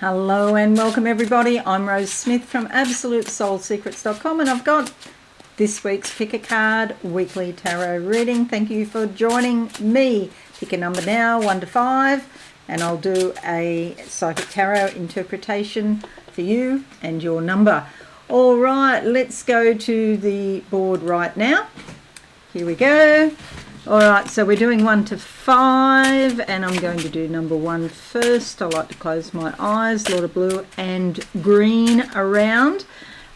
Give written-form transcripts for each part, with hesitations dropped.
Hello and welcome everybody. I'm Rose Smith from AbsoluteSoulSecrets.com and I've got this week's Pick a Card weekly tarot reading. Thank you for joining me. Pick a number now, 1 to 5, and I'll do a psychic tarot interpretation for you and your number. All right, let's go to the board right now. Here we go. All right, so we're doing 1 to 5, and I'm going to do number 1 first. I like to close my eyes. A lot of blue and green around.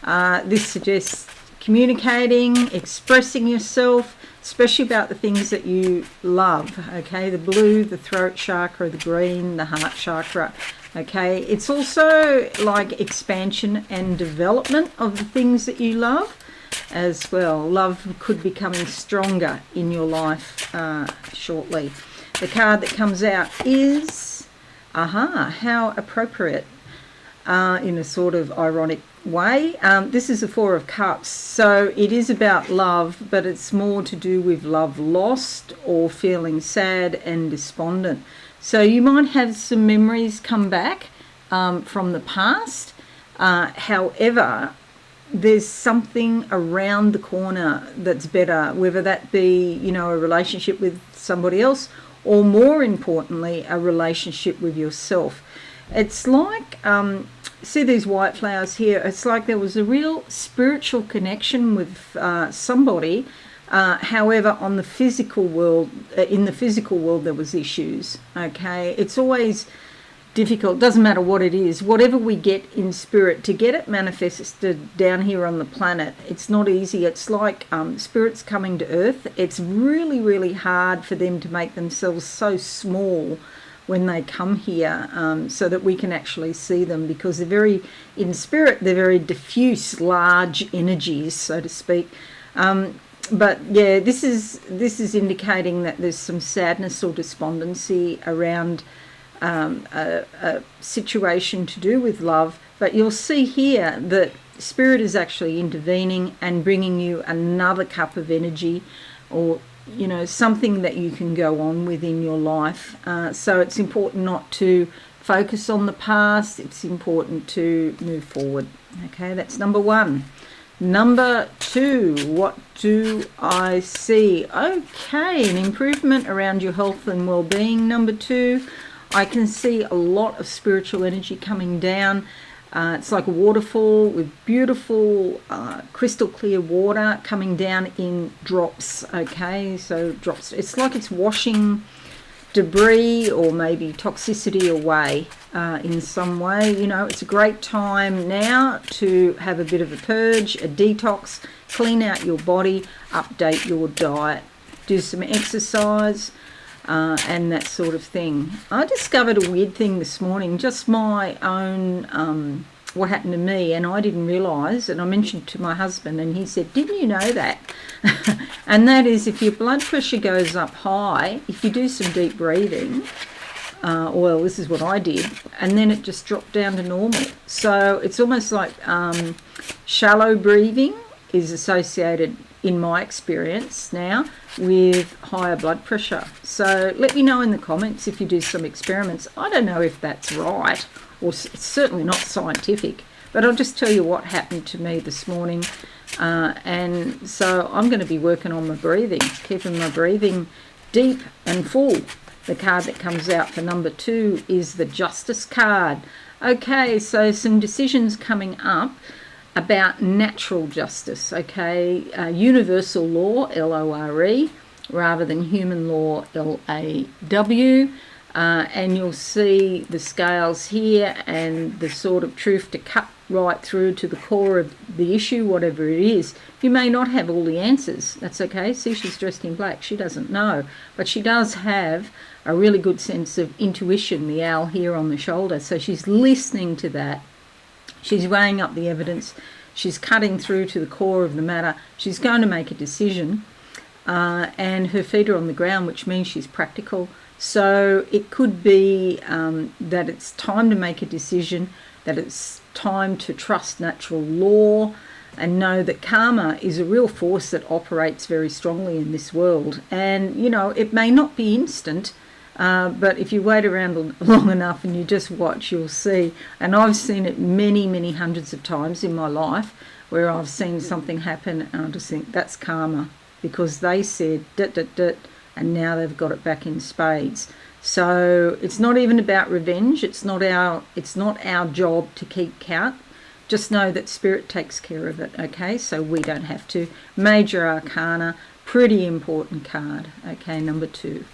This suggests communicating, expressing yourself, especially about the things that you love. Okay, the blue, the throat chakra, the green, the heart chakra. Okay, it's also like expansion and development of the things that you love as well. Love could be coming stronger in your life shortly. The card that comes out is how appropriate, in a sort of ironic way. This is the 4 of Cups, so it is about love, but it's more to do with love lost or feeling sad and despondent. So you might have some memories come back from the past. However, there's something around the corner that's better, whether that be, a relationship with somebody else, or more importantly, a relationship with yourself. It's like, see these white flowers here, it's like there was a real spiritual connection with somebody. However, on the physical world, in the physical world, there was issues. Okay, it's always difficult, doesn't matter what it is, whatever we get in spirit, to get it manifested down here on the planet, it's not easy. It's like spirits coming to earth. It's really, really hard for them to make themselves so small when they come here, so that we can actually see them, because in spirit, they're very diffuse, large energies, so to speak. But yeah, this is indicating that there's some sadness or despondency around a situation to do with love. But you'll see here that spirit is actually intervening and bringing you another cup of energy, or something that you can go on with in your life. So it's important not to focus on the past. It's important to move forward. Okay, that's number 1. Number 2, what do I see? Okay, an improvement around your health and well-being. Number 2, I can see a lot of spiritual energy coming down. It's like a waterfall with beautiful crystal clear water coming down in drops. Okay, so drops, it's like it's washing debris or maybe toxicity away in some way. It's a great time now to have a bit of a purge, a detox, clean out your body, update your diet, do some exercise, and that sort of thing. I discovered a weird thing this morning, just my own, what happened to me, and I didn't realise, and I mentioned to my husband, and he said, didn't you know that? And that is, if your blood pressure goes up high, if you do some deep breathing, well, this is what I did, and then it just dropped down to normal. So it's almost like shallow breathing is associated, in my experience now, with higher blood pressure. So let me know in the comments if you do some experiments. I don't know if that's right, or it's certainly not scientific, but I'll just tell you what happened to me this morning. And so I'm going to be working on my breathing, keeping my breathing deep and full. The card that comes out for number 2 is the Justice card. Okay, so some decisions coming up about natural justice, okay? Universal law, L-O-R-E, rather than human law, L-A-W. And you'll see the scales here and the sort of truth to cut right through to the core of the issue, whatever it is. You may not have all the answers. That's okay. See, she's dressed in black. She doesn't know. But she does have a really good sense of intuition, the owl here on the shoulder. So she's listening to that. She's weighing up the evidence. She's cutting through to the core of the matter. She's going to make a decision. And her feet are on the ground, which means she's practical. So it could be that it's time to make a decision, that it's time to trust natural law and know that karma is a real force that operates very strongly in this world. And, it may not be instant, But if you wait around long enough and you just watch, you'll see. And I've seen it many, many hundreds of times in my life where I've seen something happen and I just think that's karma because they said dit, dit, dit, and now they've got it back in spades. So it's not even about revenge. It's not our job to keep count. Just know that Spirit takes care of it, okay? So we don't have to. Major Arcana, pretty important card, okay, number 2.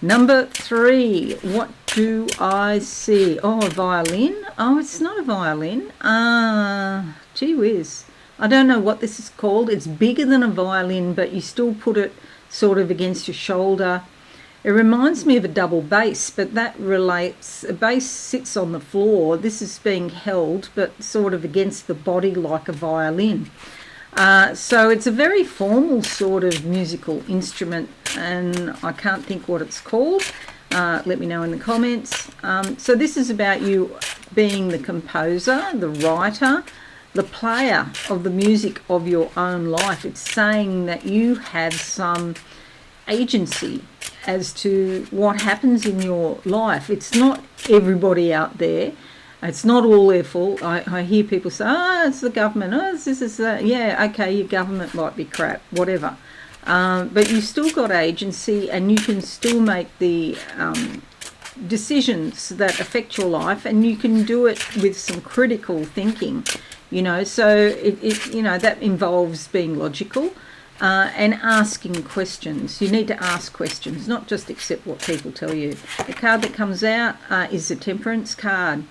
Number 3, what do I see? Oh, a violin. Oh, it's not a violin. Gee whiz. I don't know what this is called. It's bigger than a violin, but you still put it sort of against your shoulder. It reminds me of a double bass, but that relates, a bass sits on the floor. This is being held, but sort of against the body like a violin. So it's a very formal sort of musical instrument, and I can't think what it's called. Let me know in the comments. So this is about you being the composer, the writer, the player of the music of your own life. It's saying that you have some agency as to what happens in your life. It's not everybody out there. It's not all their fault. I hear people say, it's the government. This is that. Yeah, okay, your government might be crap, whatever. But you've still got agency and you can still make the decisions that affect your life, and you can do it with some critical thinking, So that involves being logical. And asking questions. You need to ask questions, not just accept what people tell you. The card that comes out is the Temperance card.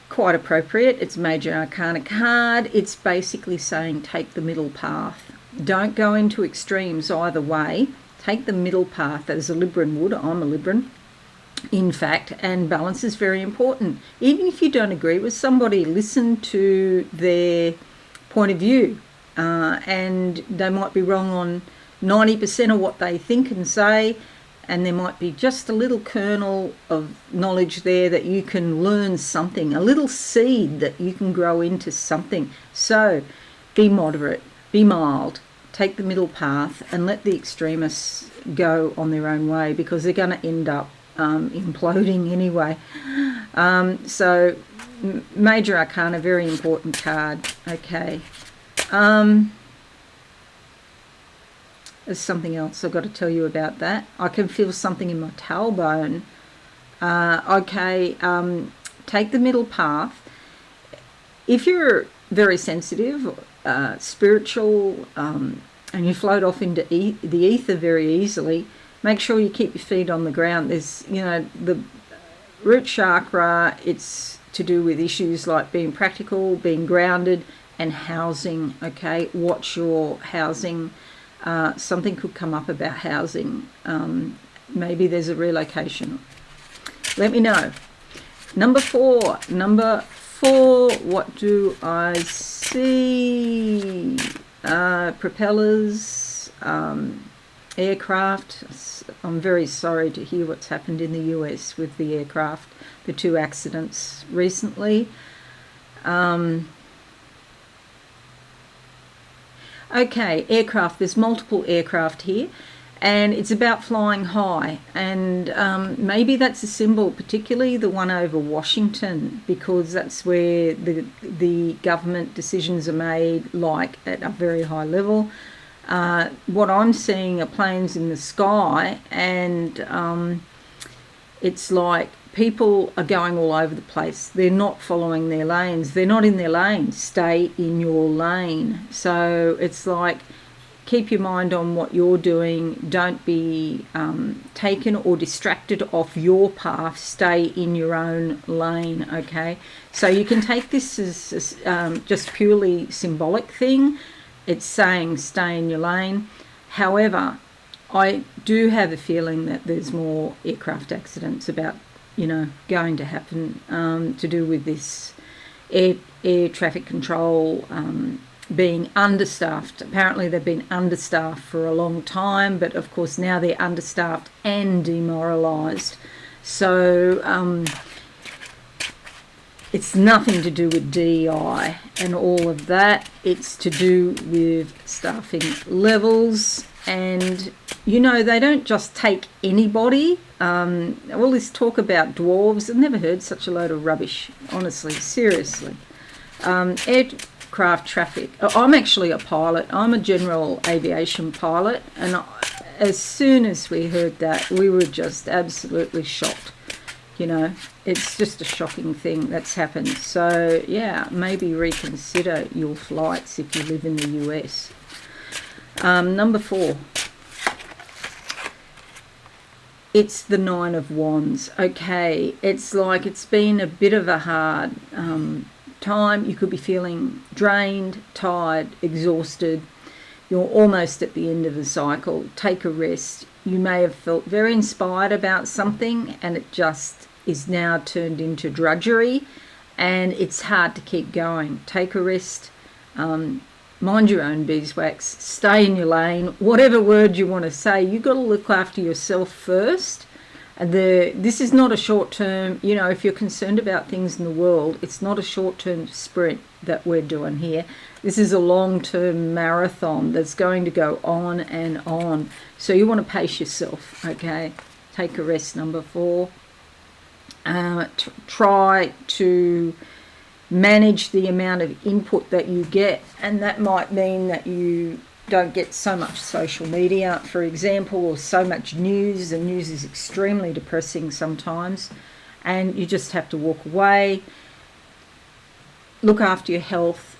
Quite appropriate. It's a Major Arcana card. It's basically saying take the middle path. Don't go into extremes either way. Take the middle path, as a Libran would. I'm a Libran, in fact, and balance is very important. Even if you don't agree with somebody, listen to their point of view. And they might be wrong on 90% of what they think and say, and there might be just a little kernel of knowledge there that you can learn something, a little seed that you can grow into something. So be moderate, be mild, take the middle path, and let the extremists go on their own way, because they're going to end up imploding anyway. So Major Arcana, very important card. Okay. There's something else I've got to tell you about that. I can feel something in my tailbone. Take the middle path. If you're very sensitive, spiritual, and you float off into the ether very easily, make sure you keep your feet on the ground. There's, the root chakra, it's to do with issues like being practical, being grounded, and housing, okay? Watch your housing. Something could come up about housing. Maybe there's a relocation. Let me know. Number 4, what do I see? Propellers, aircraft. I'm very sorry to hear what's happened in the US with the aircraft, the 2 accidents recently. Okay, aircraft. There's multiple aircraft here, and it's about flying high. And maybe that's a symbol, particularly the one over Washington, because that's where the government decisions are made, like at a very high level. What I'm seeing are planes in the sky, and it's like people are going all over the place. They're not following their lanes. They're not in their lane. Stay in your lane. So it's like, keep your mind on what you're doing. Don't be taken or distracted off your path. Stay in your own lane, okay? So you can take this as just purely symbolic thing. It's saying stay in your lane. However, I do have a feeling that there's more aircraft accidents about going to happen to do with this air traffic control being understaffed. Apparently they've been understaffed for a long time, but of course now they're understaffed and demoralised. So it's nothing to do with DEI and all of that. It's to do with staffing levels And, you know, they don't just take anybody. All this talk about dwarves, I've never heard such a load of rubbish, honestly, seriously. Aircraft traffic. I'm actually a pilot. I'm a general aviation pilot. And as soon as we heard that, we were just absolutely shocked. You know, it's just a shocking thing that's happened. So, yeah, maybe reconsider your flights if you live in the US. Number 4. It's the 9 of Wands. Okay, it's like it's been a bit of a hard time. You could be feeling drained, tired, exhausted. You're almost at the end of the cycle. Take a rest. You may have felt very inspired about something and it just is now turned into drudgery and it's hard to keep going. Take a rest. Mind your own beeswax. Stay in your lane. Whatever word you want to say, you've got to look after yourself first. This is not a short-term, you know, if you're concerned about things in the world, it's not a short-term sprint that we're doing here. This is a long-term marathon that's going to go on and on. So you want to pace yourself, okay? Take a rest, number 4. Try to manage the amount of input that you get, and that might mean that you don't get so much social media, for example, or so much news. The news is extremely depressing sometimes, and you just have to walk away. Look after your health.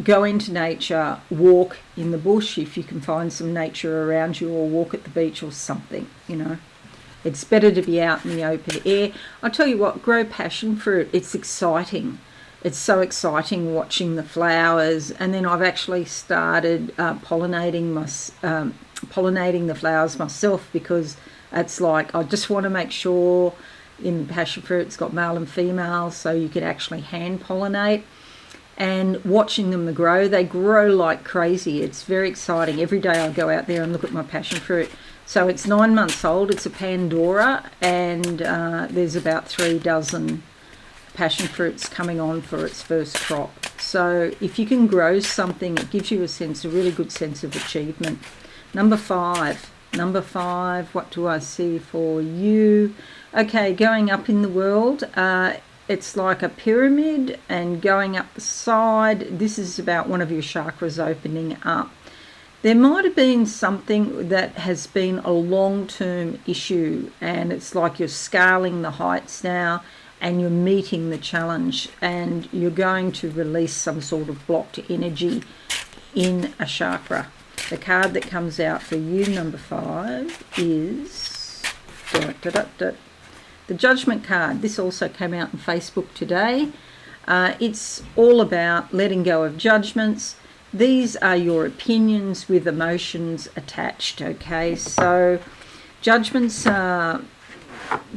Go into nature. Walk in the bush if you can find some nature around you, or walk at the beach or something, you know. It's better to be out in the open air. I'll tell you what, grow passion fruit. It's exciting. It's so exciting watching the flowers. And then I've actually started pollinating the flowers myself, because it's like I just want to make sure in passion fruit it's got male and female, so you can actually hand pollinate. And watching them grow, they grow like crazy. It's very exciting. Every day I go out there and look at my passion fruit. So it's 9 months old. It's a Pandora, and there's about 3 dozen passion fruits coming on for its first crop. So if you can grow something, it gives you a really good sense of achievement. Number 5, what do I see for you? Okay, going up in the world, it's like a pyramid and going up the side. This is about one of your chakras opening up. There might have been something that has been a long-term issue, and it's like you're scaling the heights now and you're meeting the challenge, and you're going to release some sort of blocked energy in a chakra. The card that comes out for you, number 5, is the Judgment card. This also came out on Facebook today. It's all about letting go of judgments. These are your opinions with emotions attached, okay? So judgments are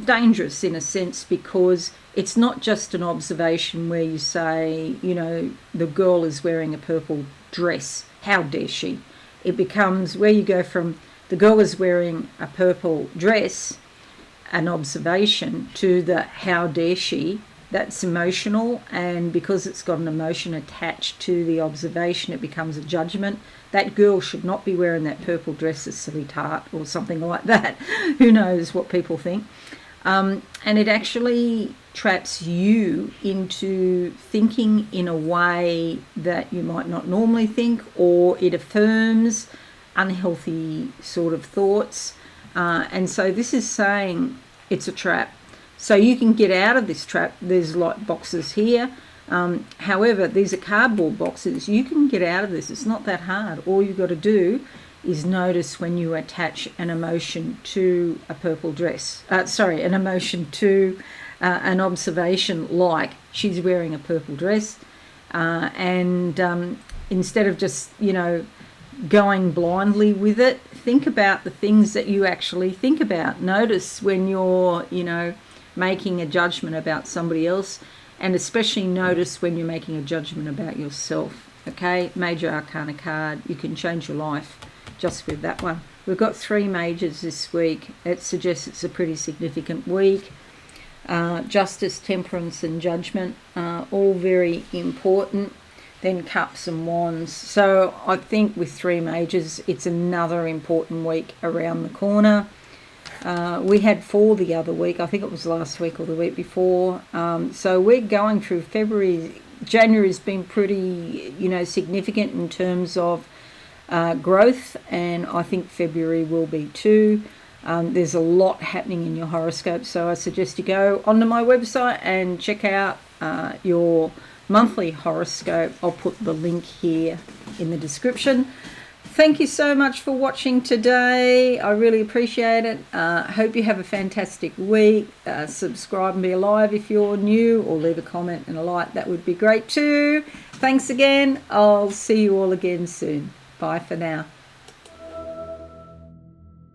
dangerous in a sense, because it's not just an observation where you say, you know, the girl is wearing a purple dress, how dare she? It becomes where you go from the girl is wearing a purple dress, an observation, to the how dare she. That's emotional, and because it's got an emotion attached to the observation, it becomes a judgment. That girl should not be wearing that purple dress, a silly tart, or something like that. Who knows what people think. And it actually traps you into thinking in a way that you might not normally think, or it affirms unhealthy sort of thoughts. And so this is saying it's a trap. So you can get out of this trap. There's like boxes here. However, these are cardboard boxes. You can get out of this. It's not that hard. All you've got to do is notice when you attach an emotion to a purple dress. An emotion to an observation like she's wearing a purple dress. And instead of just, you know, going blindly with it, think about the things that you actually think about. Notice when you're, you know, making a judgment about somebody else, and especially notice when you're making a judgment about yourself. Okay, Major Arcana card. You can change your life just with that one. We've got 3 majors this week. It suggests it's a pretty significant week. Justice, temperance and judgment are all very important. then Cups and Wands. So I think with 3 majors, it's another important week around the corner. We had 4 the other week. I think it was last week or the week before. So we're going through February. January's been pretty, significant in terms of growth, and I think February will be too. There's a lot happening in your horoscope, so I suggest you go onto my website and check out your monthly horoscope. I'll put the link here in the description. Thank you so much for watching today. I really appreciate it. Hope you have a fantastic week. Subscribe and be alive if you're new, or leave a comment and a like. That would be great too. Thanks again. I'll see you all again soon. Bye for now.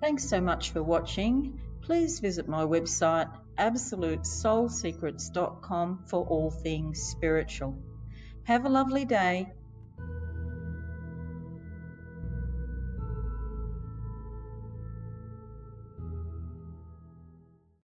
Thanks so much for watching. Please visit my website absolutesoulsecrets.com for all things spiritual. Have a lovely day.